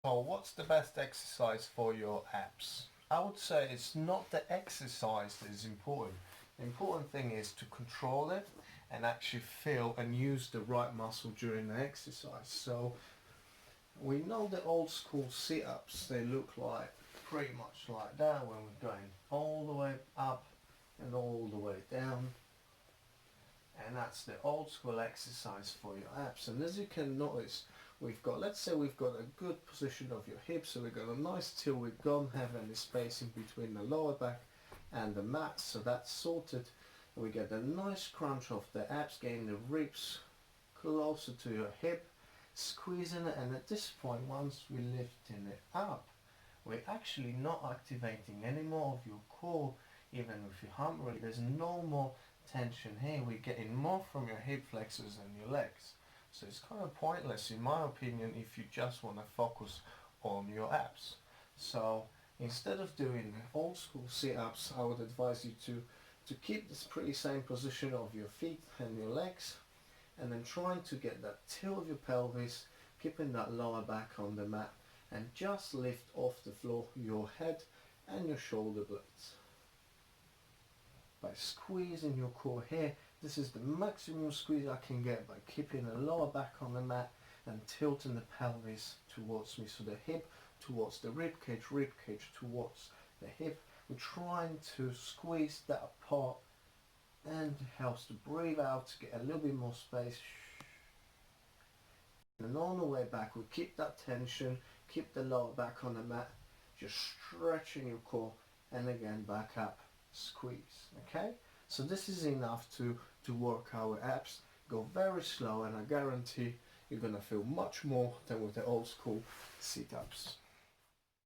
Well, what's the best exercise for your abs? I would say it's not the exercise that is important. The important thing is to control it and actually feel and use the right muscle during the exercise. So we know the old school sit-ups, they look like pretty much like that when we're going all the way up and all the way down. And that's the old school exercise for your abs. And as you can notice, we've got, let's say we've got a good position of your hips, so we've got a nice till, we don't have any space in between the lower back and the mat, so that's sorted. And we get a nice crunch of the abs, getting the ribs closer to your hip, squeezing it, and at this point, once we're lifting it up, we're actually not activating any more of your core, even with your hump release. There's no more tension here. We're getting more from your hip flexors and your legs. So it's kind of pointless, in my opinion, if you just want to focus on your abs. So instead of doing old school sit-ups, I would advise you to keep this pretty same position of your feet and your legs, and then trying to get that tilt of your pelvis, keeping that lower back on the mat, and just lift off the floor your head and your shoulder blades. By squeezing your core here, this is the maximum squeeze I can get by keeping the lower back on the mat and tilting the pelvis towards me, so the hip towards the rib cage towards the hip. We're trying to squeeze that apart, and it helps to breathe out to get a little bit more space. And on the way back, we keep that tension, keep the lower back on the mat, just stretching your core, and again back up, squeeze. Okay, so this is enough to work our abs. Go very slow, and I guarantee you're gonna feel much more than with the old school sit-ups.